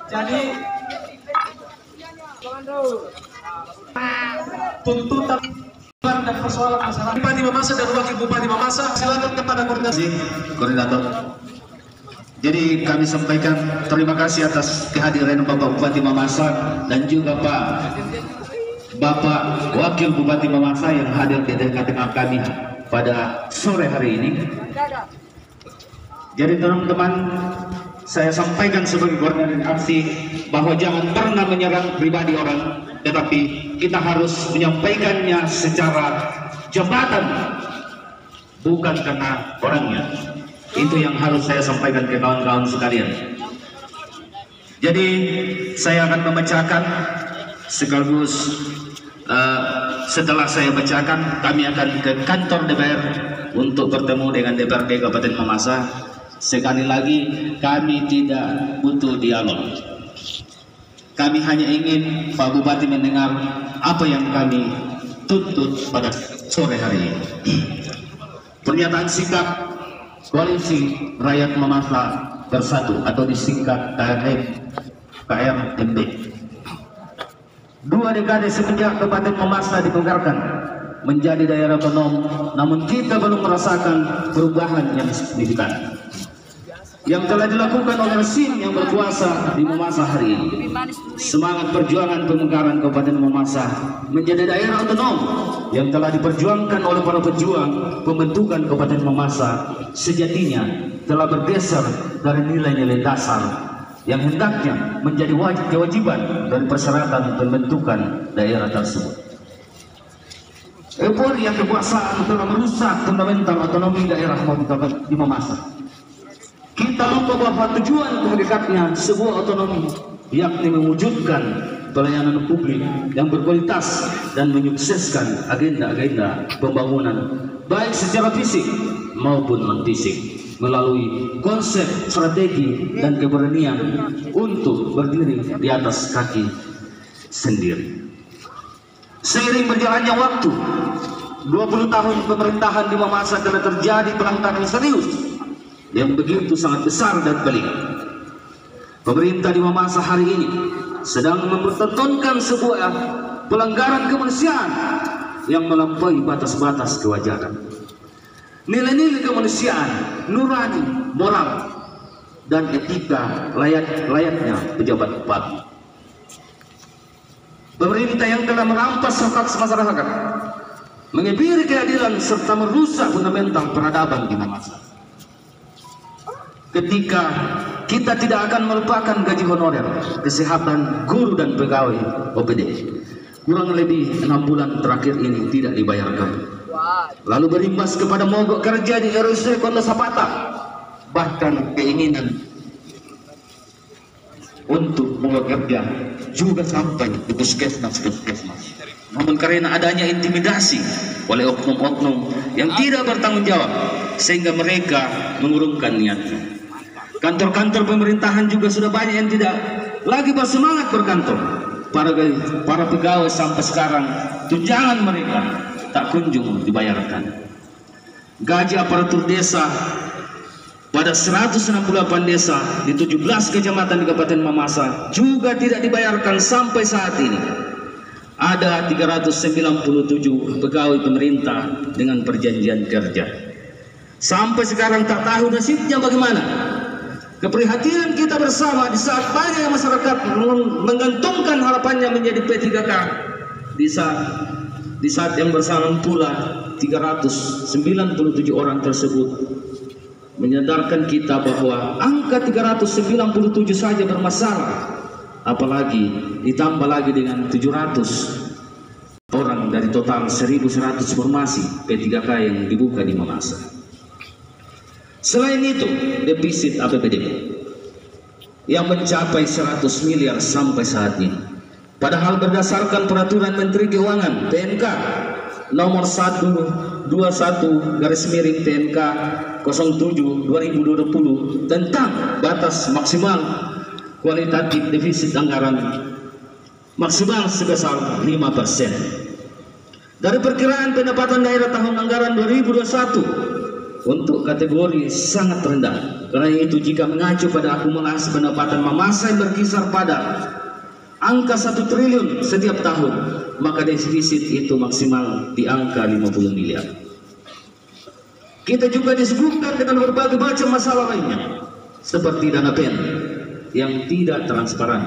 Jadi tuntutan dan persoalan masyarakat Bupati Mamasa dan Wakil Bupati Mamasa silakan kepada koordinator. Jadi kami sampaikan terima kasih atas kehadiran Bapak Bupati Mamasa dan juga Bapak Wakil Bupati Mamasa yang hadir di tengah-tengah kami pada sore hari ini. Jadi teman-teman, saya sampaikan sebagai koordinator aksi bahwa jangan pernah menyerang pribadi orang, tetapi kita harus menyampaikannya secara jabatan, bukan karena orangnya. Itu yang harus saya sampaikan ke kawan-kawan sekalian. Jadi saya akan membacakan sekaligus setelah saya bacakan kami akan ke kantor DPR untuk bertemu dengan DPRD Kabupaten Mamasa. Sekali lagi kami tidak butuh dialog. Kami hanya ingin Pak Bupati mendengar apa yang kami tuntut pada sore hari ini. Pernyataan sikap Koalisi Rakyat Mamasa Bersatu atau disingkat KRMB. 2 dekade semenjak Kabupaten Mamasa dibubarkan menjadi daerah otonom, namun kita belum merasakan perubahan yang signifikan yang telah dilakukan oleh rezim yang berkuasa di Mamasa hari ini. Semangat perjuangan pemekaran Kabupaten Mamasa menjadi daerah otonom yang telah diperjuangkan oleh para pejuang pembentukan Kabupaten Mamasa sejatinya telah bergeser dari nilai-nilai dasar yang hendaknya menjadi kewajiban dan persyaratan pembentukan daerah tersebut. Euforia kekuasaan telah merusak fundamental otonomi daerah di Mamasa. Kita lupa bahwa tujuan hakikatnya sebuah otonomi yakni mewujudkan pelayanan publik yang berkualitas dan menyukseskan agenda-agenda pembangunan baik secara fisik maupun non-fisik melalui konsep strategi dan keberanian untuk berdiri di atas kaki sendiri. Seiring berjalannya waktu, 20 tahun pemerintahan di Mamasa telah terjadi pelanggaran serius yang begitu sangat besar dan pelik. Pemerintah di Mamasa hari ini sedang mempertontonkan sebuah pelanggaran kemanusiaan yang melampaui batas-batas kewajaran. Nilai-nilai kemanusiaan, nurani, moral, dan etika layaknya pejabat bupati. Pemerintah yang telah merampas hak masyarakat, mengebiri keadilan serta merusak fundamental peradaban di Mamasa. Ketika kita tidak akan melupakan gaji honorer, kesehatan guru dan pegawai OPD, kurang lebih 6 bulan terakhir ini tidak dibayarkan. Lalu berimbas kepada mogok kerja di RSUD Kota Sapata, bahkan keinginan untuk mogok kerja juga sampai di puskesmas. Namun karena adanya intimidasi oleh oknum-oknum yang tidak bertanggung jawab, sehingga mereka mengurungkan niatnya. Kantor-kantor pemerintahan juga sudah banyak yang tidak lagi bersemangat berkantor. Para pegawai sampai sekarang tunjangan mereka tak kunjung dibayarkan. Gaji aparatur desa pada 168 desa di 17 kecamatan di Kabupaten Mamasa juga tidak dibayarkan sampai saat ini. Ada 397 pegawai pemerintah dengan perjanjian kerja. Sampai sekarang tak tahu nasibnya bagaimana. Keprihatinan kita bersama di saat banyak masyarakat menggantungkan harapannya menjadi P3K di saat yang bersamaan pula 397 orang tersebut menyadarkan kita bahwa angka 397 saja bermasalah, apalagi ditambah lagi dengan 700 orang dari total 1.100 formasi P3K yang dibuka di Mamasa. Selain itu, defisit APBD yang mencapai 100 miliar sampai saat ini. Padahal berdasarkan peraturan Menteri Keuangan PNK nomor 121 /PNK 07/2020 tentang batas maksimal kualitatif defisit anggaran maksimal sebesar 5%. Dari perkiraan pendapatan daerah tahun anggaran 2021 untuk kategori sangat rendah. Karena itu jika mengacu pada akumulasi pendapatan Mamasa yang berkisar pada angka 1 triliun setiap tahun, maka defisit itu maksimal di angka 50 miliar. Kita juga disuguhkan dengan berbagai macam masalah lainnya, seperti dana PEN yang tidak transparan,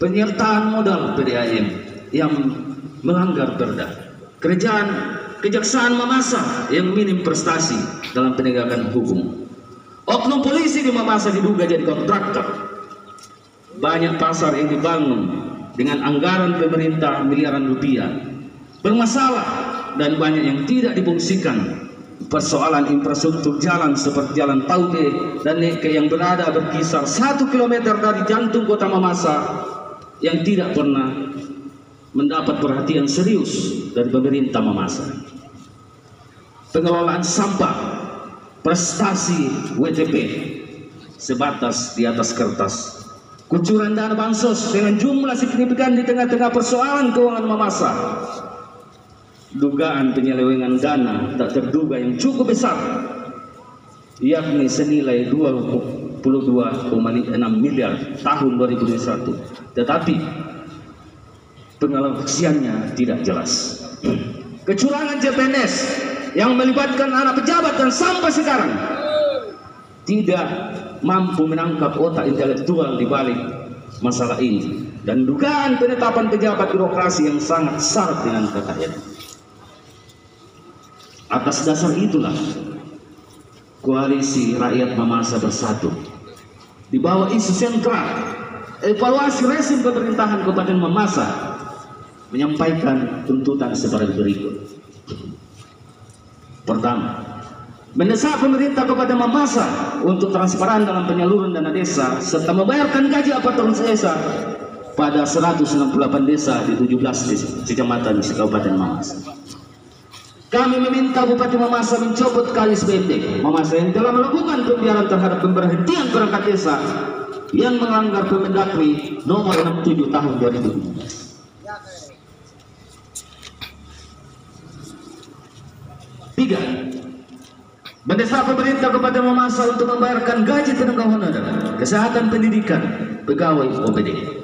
penyertaan modal PDAM yang melanggar perda, kejaksaan Mamasa yang minim prestasi dalam penegakan hukum, oknum polisi di Mamasa diduga jadi kontraktor, banyak pasar yang dibangun dengan anggaran pemerintah miliaran rupiah bermasalah, dan banyak yang tidak difungsikan. Persoalan infrastruktur jalan seperti jalan Tauge dan Neke yang berada berkisar 1 km dari jantung kota Mamasa yang tidak pernah mendapat perhatian serius dari pemerintah Mamasa. Pengelolaan sampah, prestasi WTP sebatas di atas kertas, kucuran dana bansos dengan jumlah signifikan di tengah-tengah persoalan keuangan Mamasa, dugaan penyelewengan dana tak terduga yang cukup besar, yakni senilai 22,6 miliar tahun 2021, tetapi pengalokasiannya tidak jelas. Kecurangan CPNS yang melibatkan anak pejabat dan sampai sekarang tidak mampu menangkap otak intelektual di balik masalah ini, dan dugaan penetapan pejabat birokrasi yang sangat syarat dengan kekayaan. Atas dasar itulah Koalisi Rakyat Mamasa Bersatu di bawah isu sentral evaluasi rezim pemerintahan Kabupaten Mamasa menyampaikan tuntutan sebagai berikut. Pertama, mendesak pemerintah Kabupaten Mamasa untuk transparan dalam penyaluran dana desa serta membayarkan gaji aparatur desa pada 168 desa di 17 kecamatan di Kabupaten Mamasa. Kami meminta Bupati Mamasa mencopot KSBMD Mamasa yang telah melakukan pembiaran terhadap pemberhentian perangkat desa yang melanggar Permendagri nomor 67 tahun 2017. 3. Mendesak pemerintah Kabupaten Mamasa untuk membayarkan gaji tenaga honorer, kesehatan pendidikan, pegawai OPD,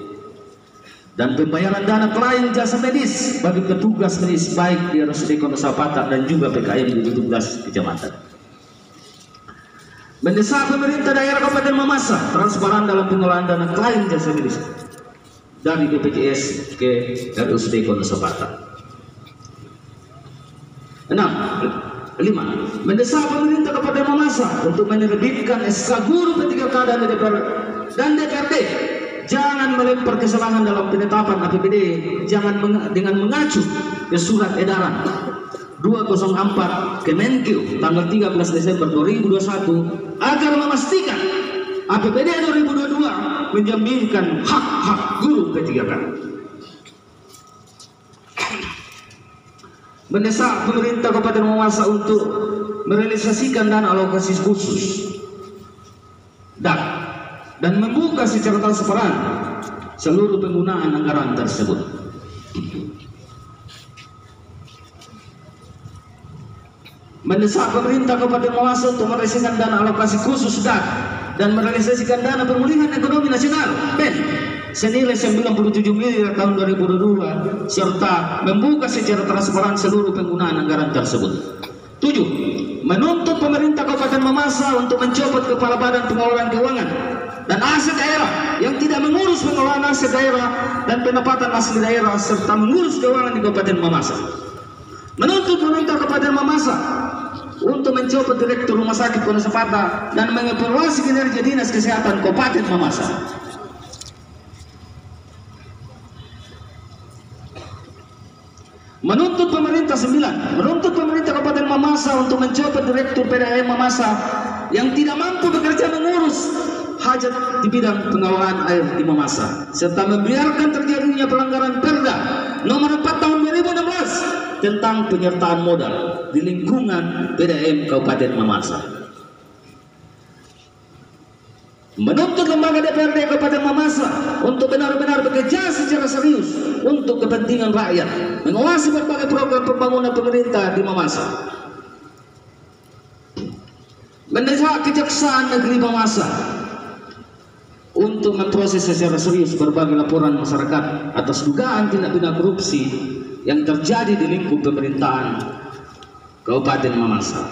dan pembayaran dana klien jasa medis bagi petugas medis baik di RSUD Kondosapata dan juga PKM di 17 kecamatan. Mendesak pemerintah daerah Kabupaten Mamasa transparan dalam pengelolaan dana klien jasa medis dari BPJS ke RSUD Kondosapata. 5. Mendesak pemerintah Kabupaten Mamasa untuk menerbitkan SK Guru P3K dan DPRD. Jangan melempar kesalahan dalam penetapan APBD, dengan mengacu ke surat edaran 204 Kemenkeu tanggal 13 Desember 2021 agar memastikan APBD 2022 menjaminkan hak-hak guru P3K. Mendesak pemerintah Kabupaten Mamasa untuk merealisasikan dana alokasi khusus dan membuka secara transparan seluruh penggunaan anggaran tersebut. Mendesak pemerintah Kabupaten Mamasa untuk merealisasikan dana alokasi khusus dan merealisasikan dana pemulihan ekonomi nasional (PEN) senilai 97 miliar tahun 2022 serta membuka secara transparan seluruh penggunaan anggaran tersebut. 7. Menuntut pemerintah Kabupaten Mamasa untuk mencopot Kepala Badan Pengelolaan Keuangan dan aset daerah yang tidak mengurus pengelolaan aset daerah dan pendapatan asli daerah serta mengurus keuangan di Kabupaten Mamasa. Menuntut pemerintah Kabupaten Mamasa untuk mencopot Direktur Rumah Sakit Kondosapata dan mengevaluasi kinerja Dinas Kesehatan Kabupaten Mamasa. Menuntut pemerintah Kabupaten Mamasa untuk mencopot Direktur PDAM Mamasa yang tidak mampu bekerja mengurus hajat di bidang pengelolaan air di Mamasa serta membiarkan terjadinya pelanggaran Perda nomor 4 tahun 2016 tentang penyertaan modal di lingkungan PDAM Kabupaten Mamasa. Menuntut lembaga DPRD Kabupaten Mamasa untuk benar-benar bekerja secara serius untuk kepentingan rakyat, mengawasi berbagai program pembangunan pemerintah di Mamasa. mendesak Kejaksaan Negeri Mamasa untuk memproses secara serius berbagai laporan masyarakat atas dugaan tindak pidana korupsi yang terjadi di lingkup pemerintahan Kabupaten Mamasa.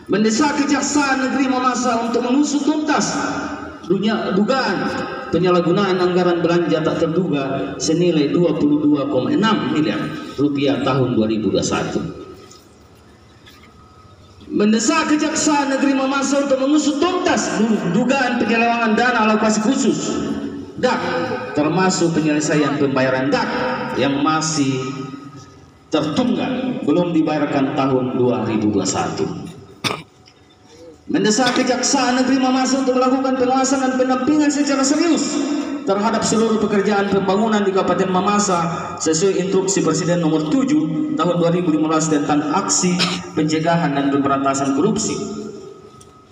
Mendesak Kejaksaan Negeri Mamasa untuk mengusut tuntas dugaan penyalahgunaan anggaran belanja tak terduga senilai 22,6 miliar rupiah tahun 2021. Mendesak Kejaksaan Negeri Mamasa untuk mengusut tuntas dugaan penyelewengan dana alokasi khusus DAK, termasuk penyelesaian pembayaran DAK yang masih tertunggak belum dibayarkan tahun 2021. Mendesak Kejaksaan Negeri Mamasa untuk melakukan pengawasan dan pendampingan secara serius terhadap seluruh pekerjaan pembangunan di Kabupaten Mamasa sesuai instruksi Presiden nomor 7 tahun 2015 tentang aksi pencegahan dan pemberantasan korupsi,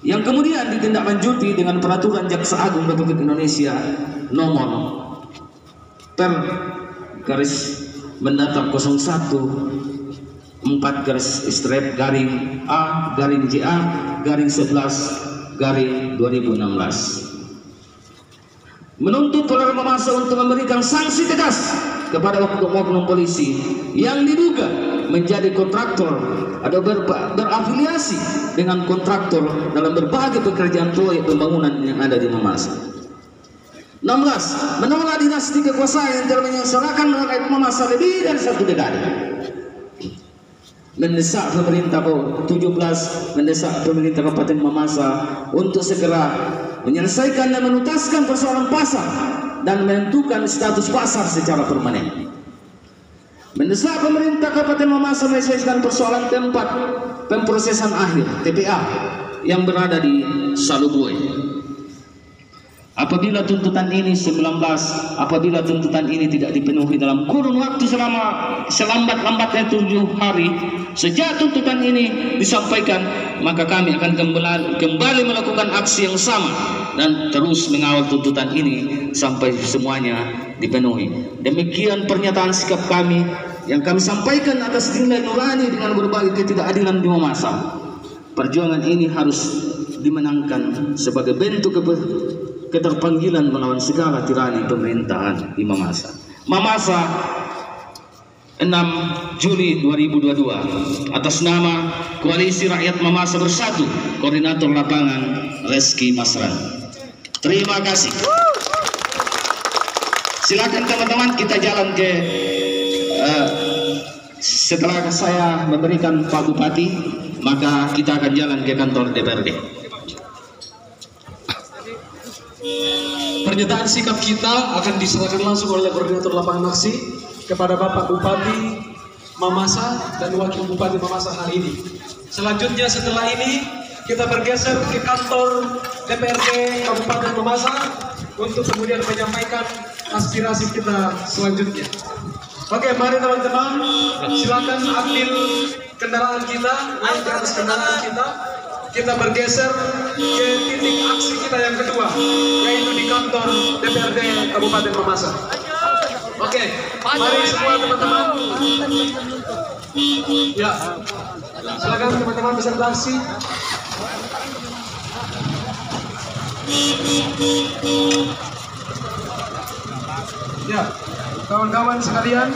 yang kemudian ditindaklanjuti dengan peraturan Jaksa Agung Republik Indonesia nomor per garis mendatar 01 4 garing A garing JA garing 11 garing 2016 menuntut Polres Mamasa untuk memberikan sanksi tegas kepada oknum polisi yang diduga menjadi kontraktor atau berafiliasi dengan kontraktor dalam berbagai pekerjaan proyek pembangunan yang ada di Mamasa. 16. Menolak dinasti kekuasaan yang telah menyengsarakan rakyat Mamasa lebih dari 1 dekade. Mendesak pemerintah 17 mendesak pemerintah Kabupaten Mamasa untuk segera menyelesaikan dan menuntaskan persoalan pasar dan menentukan status pasar secara permanen. Mendesak pemerintah Kabupaten Mamasa menyelesaikan persoalan tempat pemprosesan akhir TPA yang berada di Saluboy. Apabila tuntutan ini apabila tuntutan ini tidak dipenuhi dalam kurun waktu selambat-lambatnya 7 hari sejak tuntutan ini disampaikan, maka kami akan kembali melakukan aksi yang sama dan terus mengawal tuntutan ini sampai semuanya dipenuhi. Demikian pernyataan sikap kami yang kami sampaikan atas nilai nurani dengan berbagai ketidakadilan di Mamasa. Perjuangan ini harus dimenangkan sebagai bentuk keterpanggilan melawan segala tirani pemerintahan di Mamasa. Mamasa 6 Juli 2022 atas nama Koalisi Rakyat Mamasa Bersatu, Koordinator Lapangan Reski Masran. Terima kasih. Silakan teman-teman kita jalan ke setelah saya memberikan Pak Bupati, maka kita akan jalan ke kantor DPRD. Pernyataan sikap kita akan diserahkan langsung oleh Koordinator Lapangan Aksi kepada Bapak Bupati Mamasa dan Wakil Bupati Mamasa hari ini. Selanjutnya setelah ini kita bergeser ke kantor DPRD Kabupaten Mamasa untuk kemudian menyampaikan aspirasi kita selanjutnya. Oke, mari teman-teman, silakan ambil kendaraan kita, naik ke atas kendaraan kita. Kita bergeser ke titik aksi kita yang kedua, yaitu di kantor DPRD Kabupaten Mamasa. Oke, mari semua teman-teman. Ya, silakan teman-teman beserta aksi. Ya, kawan-kawan sekalian,